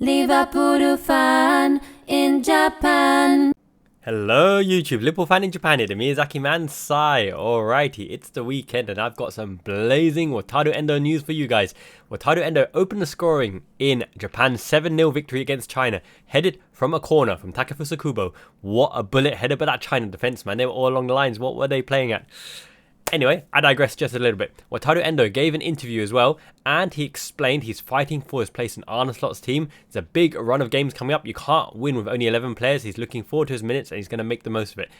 Liverpool fan in Japan. Hello YouTube, Liverpool fan in Japan here, the Miyazaki man Sai. Alrighty, it's the weekend and I've got some blazing Wataru Endo news for you guys. Wataru Endo opened the scoring in Japan's 7-0 victory against China, headed from a corner from Takefusa Kubo. What a bullet headed by that China defense, man. They were all along the lines. What were they playing at? Anyway, I digress just a little bit. Wataru Endo gave an interview as well, and he explained he's fighting for his place in Arne Slot's team. There's a big run of games coming up. You can't win with only 11 players. He's looking forward to his minutes, and he's going to make the most of it.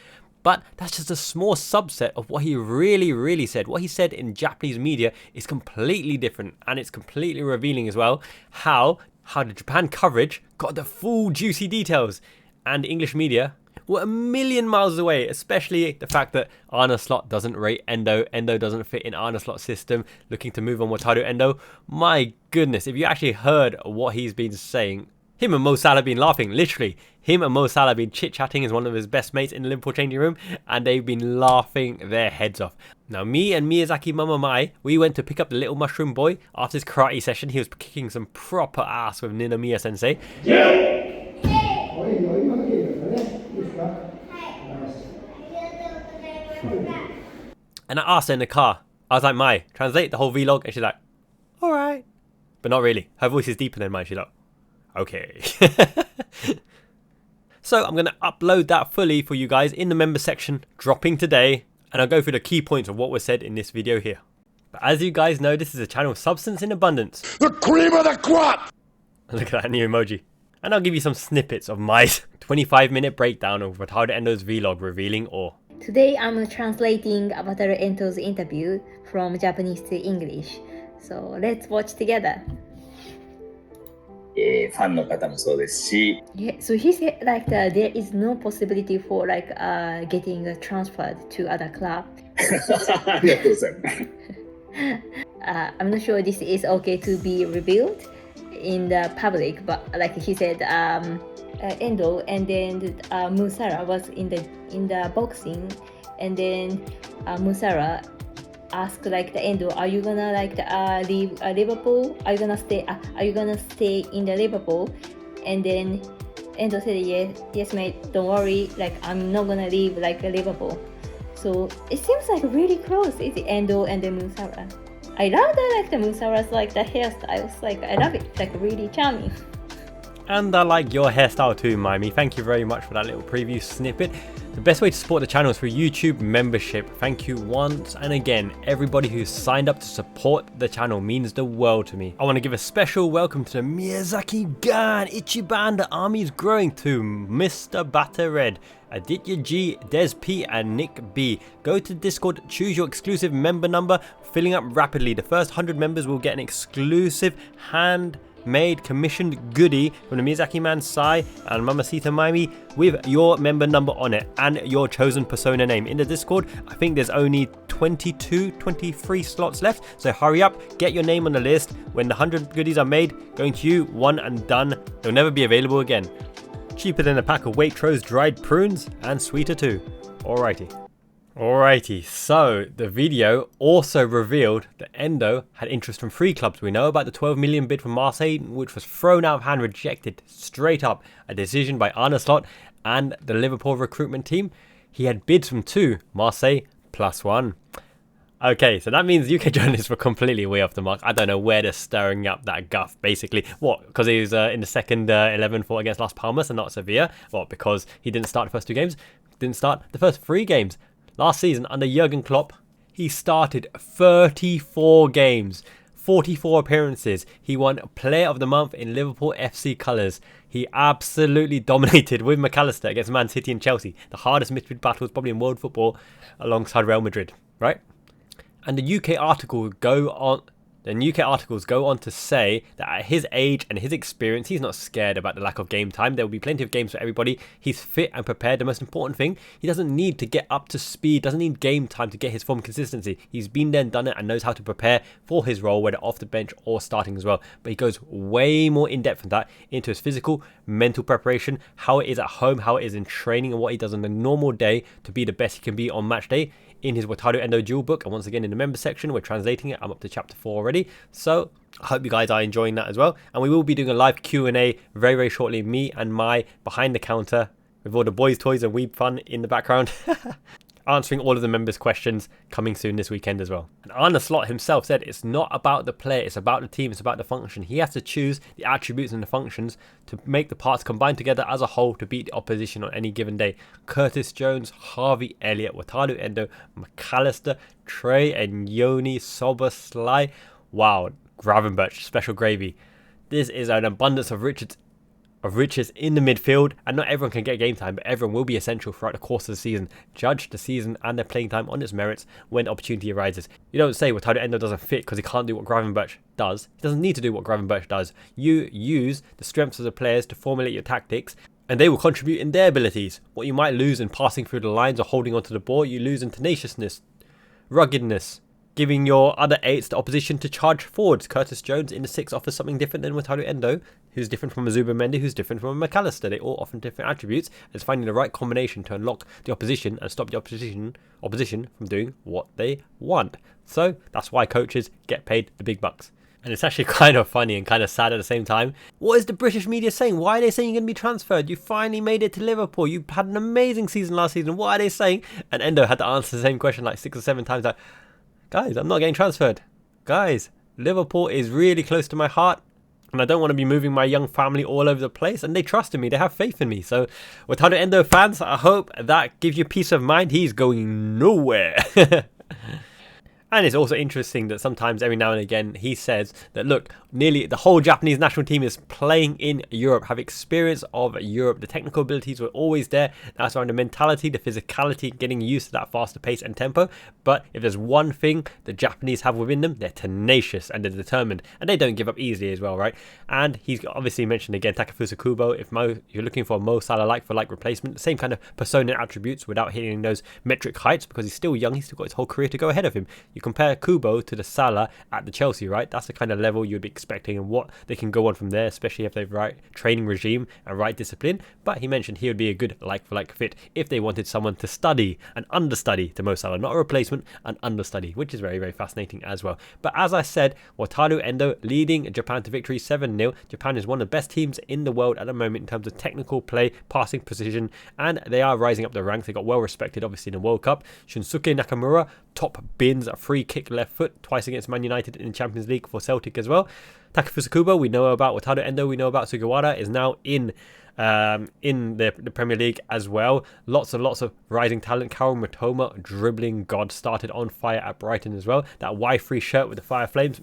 But that's just a small subset of what he really said. What he said in Japanese media is completely different, and it's completely revealing as well how the Japan coverage got the full juicy details, and English media were a million miles away, especially the fact that Arne Slot doesn't rate Endo. Endo doesn't fit in Arne Slot's system, looking to move on Wataru Endo. My goodness, if you actually heard what he's been saying, him and Mo Salah been laughing, literally. Him and Mo Salah been chit-chatting as one of his best mates in the Liverpool changing room, and they've been laughing their heads off. Now, me and Miyazaki Mama Mai, we went to pick up the little mushroom boy after his karate session. He was kicking some proper ass with Ninomiya Sensei. Yeah. And I asked her in the car, I was like, Mai, translate the whole vlog, and she's like, alright. But not really. Her voice is deeper than mine. She's like, okay. So I'm going to upload that fully for you guys in the member section, dropping today, and I'll go through the key points of what was said in this video here. But as you guys know, this is a channel of substance in abundance. The cream of the crop! Look at that new emoji. And I'll give you some snippets of my 25-minute breakdown of Wataru Endo's vlog revealing all. Today I'm translating Wataru Endo's interview from Japanese to English. So let's watch together. ファンの方もそうですし Yeah, so he said like there is no possibility for like getting transferred to other club. ありがとうございます。I'm not sure this is okay to be revealed in the public, but like he said, Endo and then Musara was in the boxing, and then Musara asked like the Endo, are you gonna like leave Liverpool? Are you gonna stay in the Liverpool? And then Endo said, yes mate, don't worry, like I'm not gonna leave like Liverpool. So it seems like really close. It's Endo and then Musara. I love the Musara's like the hairstyles. Like I love it. Like really charming. And I like your hairstyle too, Mimi. Thank you very much for that little preview snippet. The best way to support the channel is through YouTube membership. Thank you once and again. Everybody who's signed up to support the channel means the world to me. I want to give a special welcome to the Miyazaki-gan, Ichiban. The army is growing to Mr. Batter Red, Aditya G, Des P, and Nick B. Go to Discord, choose your exclusive member number, filling up rapidly. The first 100 members will get an exclusive handmade commissioned goodie from the Miyazaki man Sai and Mamacita Mimi with your member number on it and your chosen persona name. In the Discord, I think there's only 23 slots left, so hurry up, get your name on the list. When the 100 goodies are made, going to you, one and done. They'll never be available again. Cheaper than a pack of Waitrose dried prunes, and sweeter too. Alrighty, so the video also revealed that Endo had interest from 3 clubs. We know about the 12 million bid from Marseille, which was thrown out of hand, rejected straight up. A decision by Arne Slot and the Liverpool recruitment team. He had bids from 2, Marseille +1. Okay, so that means UK journalists were completely way off the mark. I don't know where they're stirring up that guff, basically. What, because he was in the second 11 for against Las Palmas and not Sevilla? What, because he didn't start the first 2 games? Didn't start the first 3 games. Last season, under Jurgen Klopp, he started 34 games, 44 appearances. He won Player of the Month in Liverpool FC colours. He absolutely dominated with McAllister against Man City and Chelsea. The hardest midfield battles probably in world football alongside Real Madrid, right? And the UK articles go on to say that at his age and his experience, he's not scared about the lack of game time. There will be plenty of games for everybody. He's fit and prepared. The most important thing, he doesn't need to get up to speed, doesn't need game time to get his form consistency. He's been there and done it and knows how to prepare for his role, whether off the bench or starting as well. But he goes way more in depth than that into his physical, mental preparation, how it is at home, how it is in training, and what he does on a normal day to be the best he can be on match day. in his Wataru Endo duel book, and once again in the member section we're translating it. I'm up to chapter 4 already, so I hope you guys are enjoying that as well. And we will be doing a live Q&A very shortly, me and my behind the counter with all the boys toys and weeb fun in the background. Answering all of the members' questions coming soon this weekend as well. And Arne Slot himself said it's not about the player, it's about the team, it's about the function. He has to choose the attributes and the functions to make the parts combine together as a whole to beat the opposition on any given day. Curtis Jones, Harvey Elliott, Wataru Endo, McAllister, Trey and Yoni, Sober, Sly. Wow, Gravenberch, special gravy. This is an abundance of riches in the midfield, and not everyone can get game time, but everyone will be essential throughout the course of the season. Judge the season and their playing time on its merits when opportunity arises. You don't say Wataru Endo doesn't fit because he can't do what Gravenberch does. He doesn't need to do what Gravenberch does. You use the strengths of the players to formulate your tactics, and they will contribute in their abilities. What you might lose in passing through the lines or holding onto the ball, you lose in tenaciousness, ruggedness, giving your other 8s the opposition to charge forwards. Curtis Jones in the 6 offers something different than Wataru Endo, who's different from a Zuba-Mendy, who's different from a McAllister. They all offer different attributes. It's finding the right combination to unlock the opposition and stop the opposition from doing what they want. So that's why coaches get paid the big bucks. And it's actually kind of funny and kind of sad at the same time. What is the British media saying? Why are they saying you're going to be transferred? You finally made it to Liverpool. You had an amazing season last season. What are they saying? And Endo had to answer the same question like 6 or 7 times. Like, guys, I'm not getting transferred. Guys, Liverpool is really close to my heart, and I don't want to be moving my young family all over the place. And they trust in me. They have faith in me. So, Wataru Endo fans, I hope that gives you peace of mind. He's going nowhere. And it's also interesting that sometimes, every now and again, he says that, look, nearly the whole Japanese national team is playing in Europe, have experience of Europe. The technical abilities were always there. That's around the mentality, the physicality, getting used to that faster pace and tempo. But if there's one thing the Japanese have within them, they're tenacious and they're determined. And they don't give up easily as well, right? And he's obviously mentioned again Takefusa Kubo. If you're looking for a Mo Salah like-for-like replacement, the same kind of persona attributes without hitting those metric heights, because he's still young. He's still got his whole career to go ahead of him. You compare Kubo to the Salah at the Chelsea, right? That's the kind of level you'd be expecting and what they can go on from there, especially if they have the right training regime and right discipline. But he mentioned he would be a good like-for-like fit if they wanted someone to study and understudy to Mo Salah, not a replacement, an understudy, which is very fascinating as well. But as I said, Wataru Endo leading Japan to victory 7-0. Japan is one of the best teams in the world at the moment in terms of technical play, passing precision, and they are rising up the ranks. They got well respected obviously in the World Cup. Shunsuke Nakamura, top bins, a free kick left foot, twice against Man United in the Champions League for Celtic as well. Takefusa Kubo, we know about. Wataru Endo, we know about. Sugawara is now in the Premier League as well. Lots of rising talent. Karol Matoma, dribbling god, started on fire at Brighton as well. That Y3 shirt with the fire flames,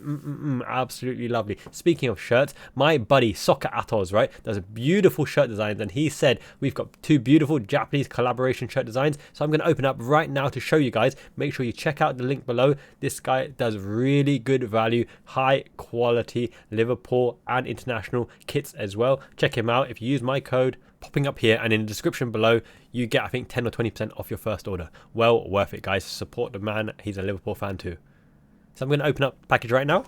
absolutely lovely. Speaking of shirts, my buddy Soccer Atos, right, does a beautiful shirt designs, and he said we've got 2 beautiful Japanese collaboration shirt designs. So I'm going to open up right now to show you guys. Make sure you check out the link below. This guy does really good value, high quality Liverpool and international kits as well. Check him out. If you use my code popping up here and in the description below, you get I think 10 or 20% off your first order. Well worth it, guys. Support the man. He's a Liverpool fan too. So I'm going to open up the package right now.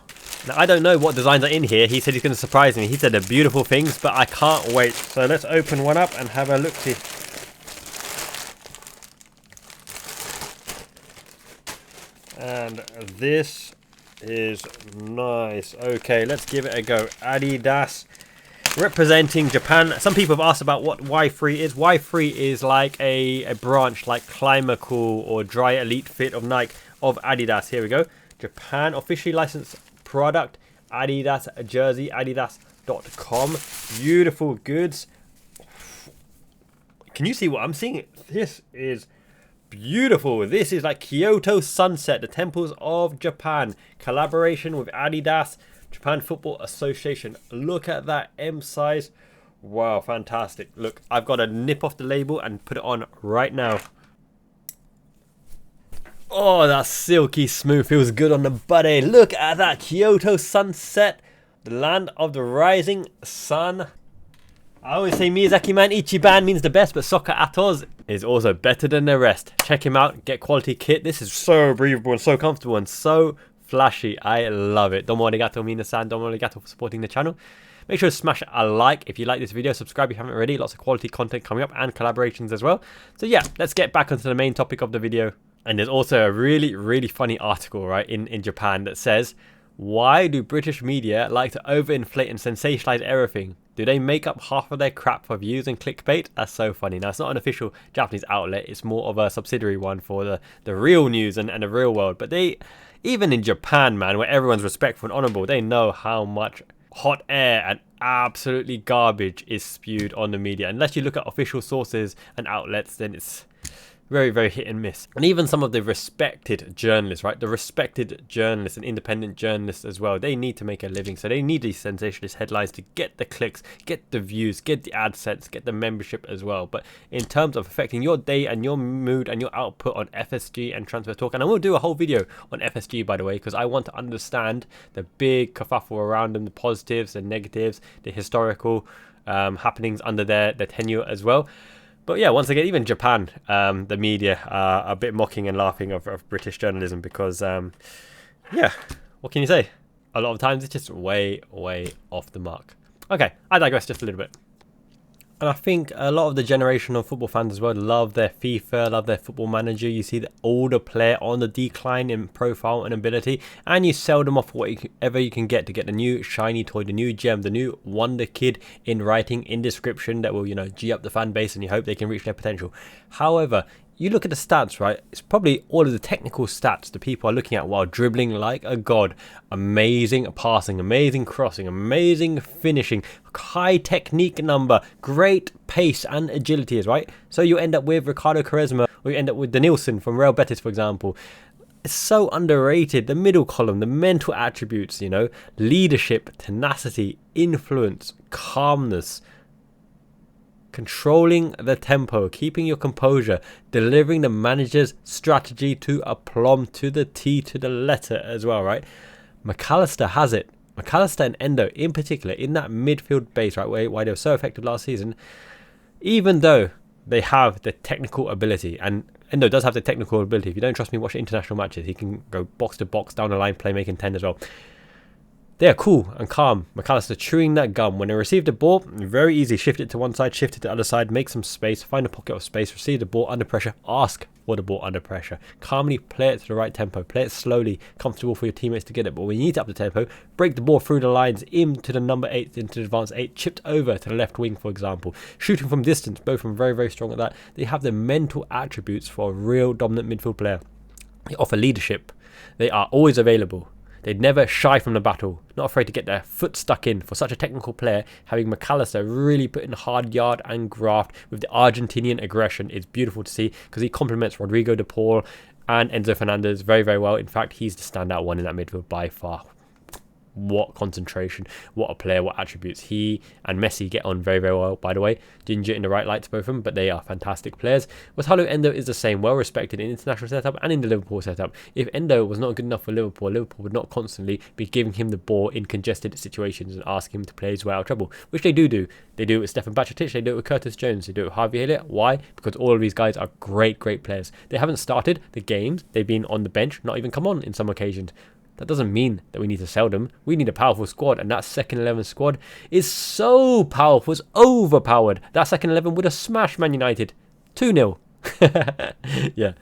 Now I don't know what designs are in here. He said he's going to surprise me. He said they're beautiful things, but I can't wait. So let's open one up and have a look see. And this is nice. Okay, let's give it a go. Adidas representing Japan. Some people have asked about what Y3 is. Y3 is like a branch like Climacool or Dry Elite Fit of Nike of Adidas. Here we go. Japan officially licensed product. Adidas jersey. Adidas.com. Beautiful goods. Can you see what I'm seeing? This is beautiful. This is like Kyoto Sunset, the temples of Japan. Collaboration with Adidas, Japan Football Association. Look at that M size. Wow, fantastic. Look, I've got to nip off the label and put it on right now. Oh, that's silky smooth. Feels good on the body. Look at that Kyoto Sunset, the land of the rising sun. I always say Miyazaki man Ichiban means the best, but Soccer Atos is also better than the rest. Check him out, get quality kit. This is so breathable and so comfortable and so flashy. I love it. Domo arigato minasan, domo arigato for supporting the channel. Make sure to smash a like if you like this video. Subscribe if you haven't already. Lots of quality content coming up and collaborations as well. So yeah, let's get back onto the main topic of the video. And there's also a really funny article, right, in Japan that says, why do British media like to overinflate and sensationalize everything? Do they make up half of their crap for views and clickbait? That's so funny. Now, it's not an official Japanese outlet. It's more of a subsidiary one for the real news and the real world. But they, even in Japan, man, where everyone's respectful and honorable, they know how much hot air and absolutely garbage is spewed on the media. Unless you look at official sources and outlets, then it's very hit and miss. And even some of the respected journalists, right, the respected journalists and independent journalists as well, they need to make a living, so they need these sensationalist headlines to get the clicks, get the views, get the AdSense, get the membership as well. But in terms of affecting your day and your mood and your output on FSG and Transfer Talk, and I will do a whole video on FSG, by the way, because I want to understand the big kerfuffle around them, the positives and negatives, the historical happenings under their tenure as well. But yeah, once again, even Japan, the media are a bit mocking and laughing of British journalism because, yeah, what can you say? A lot of times it's just way off the mark. Okay, I digress just a little bit. And I think a lot of the generation of football fans as well love their FIFA, love their football manager. You see the older player on the decline in profile and ability, and you sell them off whatever you can get to get the new shiny toy, the new gem, the new wonder kid in writing, in description that will, you know, G up the fan base and you hope they can reach their potential. However, you look at the stats, right? It's probably all of the technical stats the people are looking at while dribbling like a god. Amazing passing, amazing crossing, amazing finishing, high technique number, great pace and agility is right. So you end up with Ricardo Quaresma, or you end up with Denilson from Real Betis, for example. It's so underrated. The middle column, the mental attributes, you know, leadership, tenacity, influence, calmness, controlling the tempo, keeping your composure, delivering the manager's strategy to aplomb, to the T, to the letter as well, right? McAllister has it. McAllister and Endo in particular in that midfield base, right, why they were so effective last season, even though they have the technical ability, and Endo does have the technical ability. If you don't trust me, watch the international matches. He can go box to box, down the line, playmaking 10 as well. They are cool and calm. McAllister chewing that gum. When they receive the ball, very easy. Shift it to one side, shift it to the other side, make some space, find a pocket of space, receive the ball under pressure, ask for the ball under pressure. Calmly play it to the right tempo, play it slowly, comfortable for your teammates to get it. But when you need to up the tempo, break the ball through the lines, into the number 8, into the advanced 8, chipped over to the left wing, for example. Shooting from distance, both from very strong at that. They have the mental attributes for a real dominant midfield player. They offer leadership. They are always available. They'd never shy from the battle, not afraid to get their foot stuck in. For such a technical player, having McAllister really put in hard yard and graft with the Argentinian aggression is beautiful to see because he complements Rodrigo de Paul and Enzo Fernandez very well. In fact, he's the standout one in that midfield by far. What concentration, what a player, what attributes. He and Messi get on very well, by the way. Ginger in the right lights, both of them, but they are fantastic players. Wataru Endo is the same, well respected in international setup and in the Liverpool setup. If Endo was not good enough for Liverpool, Liverpool would not constantly be giving him the ball in congested situations and asking him to play his way out of trouble, which they do. They do it with Stefan Bajcetic, they do it with Curtis Jones, they do it with Harvey Elliott. Why? Because all of these guys are great players. They haven't started the games, they've been on the bench, not even come on in some occasions. That doesn't mean that we need to sell them. We need a powerful squad, and that second 11 squad is so powerful, it's overpowered. That second 11 would have smashed Man United 2-0. Yeah.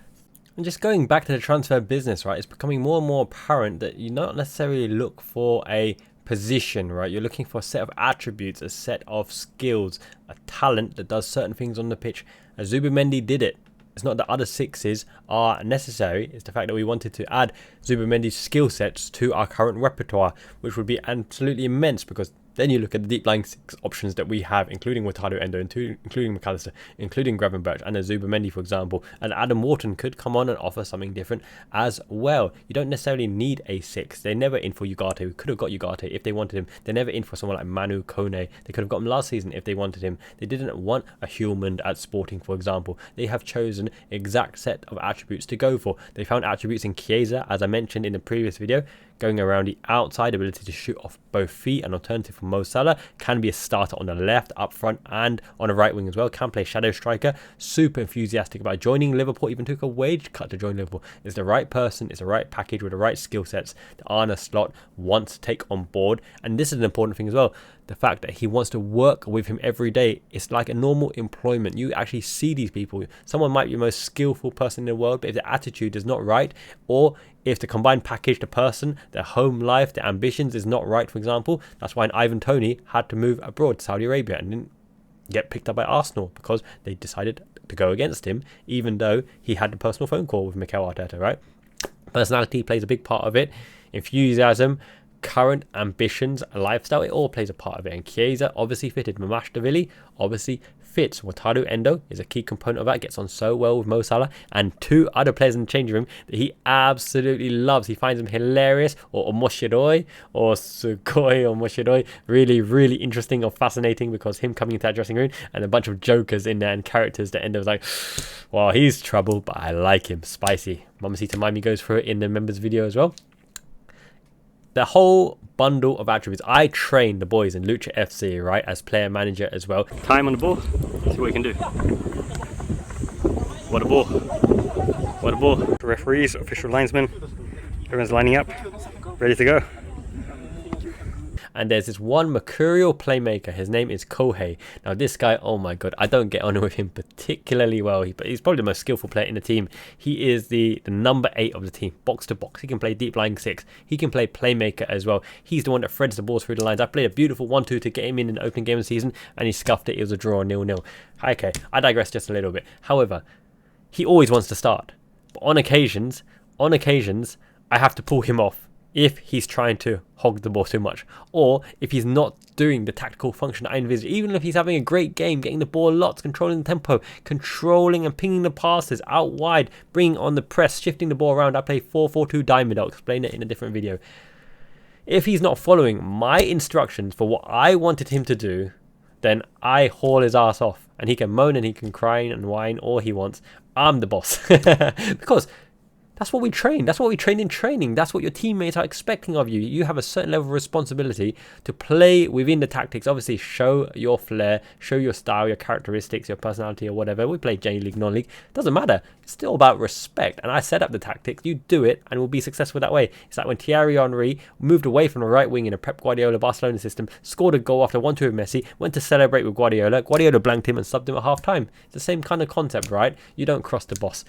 And just going back to the transfer business, right, it's becoming more and more apparent that you don't necessarily look for a position, right? You're looking for a set of attributes, a set of skills, a talent that does certain things on the pitch. As Zubimendi did it. It's not that other sixes are necessary, it's the fact that we wanted to add Zubimendi's skill sets to our current repertoire, which would be absolutely immense because then you look at the deep lying six options that we have, including Wataru Endo, including McAllister, including Gravenberch and Zubimendi, for example, and Adam Wharton could come on and offer something different as well. You don't necessarily need a 6. They're never in for Ugarte. We could have got Ugarte if they wanted him. They're never in for someone like Manu Kone. They could have got him last season if they wanted him. They didn't want a Hulman at Sporting, for example. They have chosen exact set of attributes to go for. They found attributes in Chiesa, as I mentioned in the previous video, going around the outside, ability to shoot off both feet, an alternative for Mo Salah, can be a starter on the left, up front and on the right wing as well, can play shadow striker, super enthusiastic about joining Liverpool, even took a wage cut to join Liverpool. It's the right person, it's the right package with the right skill sets that Arne Slot wants to take on board. And this is an important thing as well. the fact that he wants to work with him every day. It's like a normal employment. You actually see these people. Someone might be the most skillful person in the world, but if their attitude is not right, or if the combined package, the person, their home life, their ambitions is not right, for example, that's why Ivan Toney had to move abroad to Saudi Arabia and didn't get picked up by Arsenal, because they decided to go against him, even though he had a personal phone call with Mikel Arteta, right? Personality plays a big part of it. Enthusiasm, current ambitions, lifestyle, it all plays a part of it. And Chiesa obviously fitted. Mamashvili obviously fits. Wataru Endo is a key component of that. Gets on so well with Mo Salah and two other players in the changing room that he absolutely loves. He finds them hilarious, or Omoshiroi, or Sugoi, or Moshiroi. Really, really interesting or fascinating, because him coming into that dressing room and a bunch of jokers in there and characters that Endo was like, well, he's trouble, but I like him. Spicy. Mamacita Mimi goes through it in the members video as well. The whole bundle of attributes. I train the boys in Lucha FC, right, as player manager as well. Time on the ball, see what we can do. What a ball. What a ball. Referees, official linesmen, everyone's lining up, ready to go. And there's this one mercurial playmaker. His name is Kohei. Now this guy, oh my god, I don't get on with him particularly well, but he's probably the most skillful player in the team. He is the number 8 of the team, box to box. He can play deep lying 6. He can play playmaker as well. He's the one that threads the balls through the lines. I played a beautiful 1-2 to get him in the opening game of the season, and he scuffed it. It was a draw, 0-0. Okay, I digress just a little bit. However, he always wants to start, but on occasions, I have to pull him off if he's trying to hog the ball too much, or if he's not doing the tactical function I envisage. Even if he's having a great game, getting the ball lots, controlling the tempo, controlling and pinging the passes out wide, bringing on the press, shifting the ball around. I play 4-4-2 diamond. I'll explain it in a different video. If he's not following my instructions for what I wanted him to do, then I haul his ass off, and he can moan and he can cry and whine all he wants. I'm the boss. Because that's what we train. That's what we train in training. That's what your teammates are expecting of you. You have a certain level of responsibility to play within the tactics. Obviously, show your flair, show your style, your characteristics, your personality, or whatever. We play J-League, non-league. Doesn't matter. It's still about respect. And I set up the tactics. You do it, and we'll be successful that way. It's like when Thierry Henry moved away from the right wing in a Pep Guardiola Barcelona system, scored a goal after 1-2 with Messi, went to celebrate with Guardiola. Guardiola blanked him and subbed him at half-time. It's the same kind of concept, right? You don't cross the boss.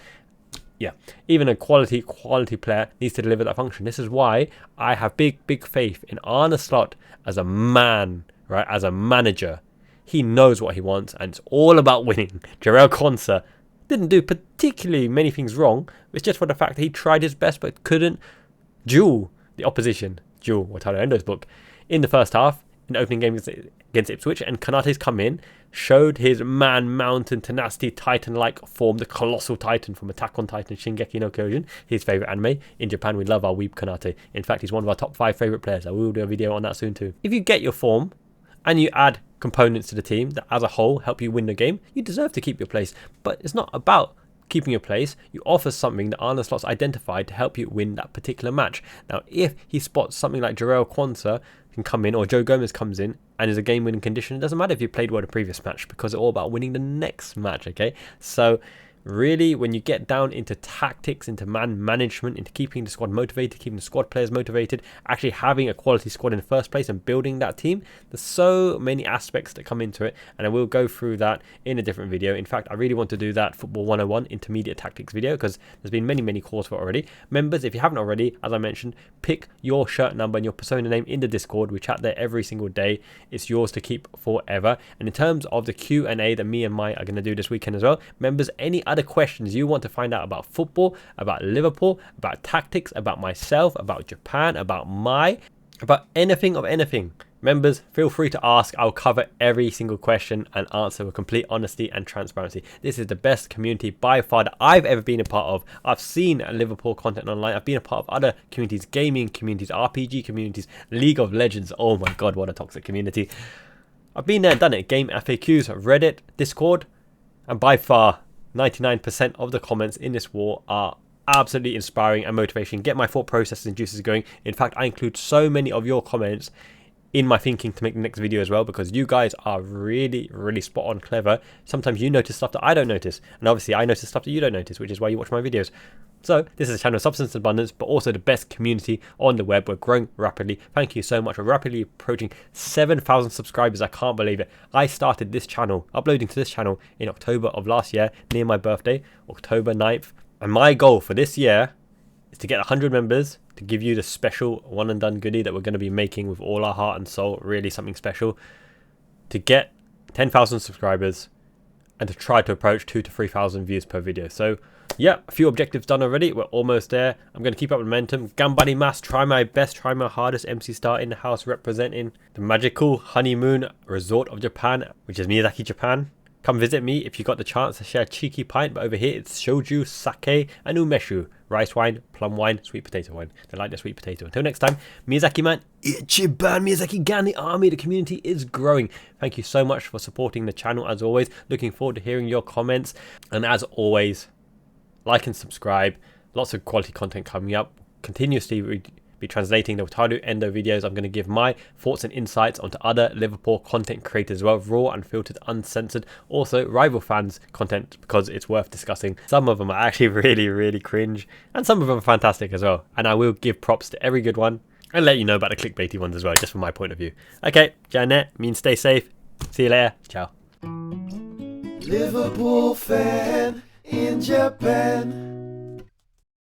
Yeah, even a quality player needs to deliver that function. This is why I have big faith in Arne Slot as a man, right? As a manager. He knows what he wants, and it's all about winning. Jarell Quansah didn't do particularly many things wrong. It's just for the fact that he tried his best but couldn't duel the opposition. Duel, Wataru Endo's book. In the first half, in the opening game against Ipswich, and Konate's come in, showed his man-mountain tenacity, titan-like form, the colossal titan from Attack on Titan, Shingeki no Kyojin, his favourite anime. In Japan, we love our weeb Konate. In fact, he's one of our top 5 favourite players. I will do a video on that soon too. If you get your form, and you add components to the team that as a whole help you win the game, you deserve to keep your place. But it's not about keeping your place. You offer something that Arne Slot's identified to help you win that particular match. Now, if he spots something like Jarell Quansah can come in, or Joe Gomez comes in and is a game-winning condition, it doesn't matter if you played well the previous match, because it's all about winning the next match, okay? So really, when you get down into tactics, into man management, into keeping the squad motivated, keeping the squad players motivated, actually having a quality squad in the first place and building that team, there's so many aspects that come into it, and I will go through that in a different video. In fact, I really want to do that Football 101 intermediate tactics video, because there's been many calls for it already. Members, if you haven't already, as I mentioned, pick your shirt number and your persona name in the Discord. We chat there every single day. It's yours to keep forever. And in terms of the Q&A that me and Mai are going to do this weekend as well, members, any other questions you want to find out about football, about Liverpool, about tactics, about myself, about Japan, about anything of anything, members, feel free to ask. I'll cover every single question and answer with complete honesty and transparency. This is the best community by far that I've ever been a part of. I've seen Liverpool content online. I've been a part of other communities, gaming communities, RPG communities, League of Legends. Oh my god, what a toxic community. I've been there, done it. Game FAQs, Reddit, Discord, and by far 99% of the comments in this war are absolutely inspiring and motivation. Get my thought processes and juices going. In fact, I include so many of your comments in my thinking to make the next video as well, because you guys are really spot on clever. Sometimes you notice stuff that I don't notice, and obviously I notice stuff that you don't notice, which is why you watch my videos. So this is a channel of substance abundance, but also the best community on the web. We're growing rapidly. Thank you so much. We're rapidly approaching 7,000 subscribers. I can't believe it. I started this channel, uploading to this channel in October of last year, near my birthday, October 9th. And my goal for this year is to get 100 members, to give you the special one and done goodie that we're going to be making with all our heart and soul, really something special, to get 10,000 subscribers and to try to approach 2,000 to 3,000 views per video. So yeah, a few objectives done already. We're almost there. I'm going to keep up momentum. Gambari mas, try my best, try my hardest. MC Star in the house representing the magical honeymoon resort of Japan, which is Miyazaki, Japan. Come visit me if you got the chance to share a cheeky pint, but over here it's shoju, sake, and umeshu. Rice wine, plum wine, sweet potato wine. They like the sweet potato. Until next time, Miyazaki man, Ichiban Miyazaki Gan, the army, the community is growing. Thank you so much for supporting the channel as always. Looking forward to hearing your comments. And as always, like and subscribe. Lots of quality content coming up. Continuously be translating the Wataru Endo videos. I'm going to give my thoughts and insights onto other Liverpool content creators as well, raw, unfiltered, uncensored. Also rival fans content, because it's worth discussing. Some of them are actually really cringe, and some of them are fantastic as well. And I will give props to every good one and let you know about the clickbaity ones as well, just from my point of view. Okay, Janet means stay safe. See you later. Ciao. Liverpool fan in Japan.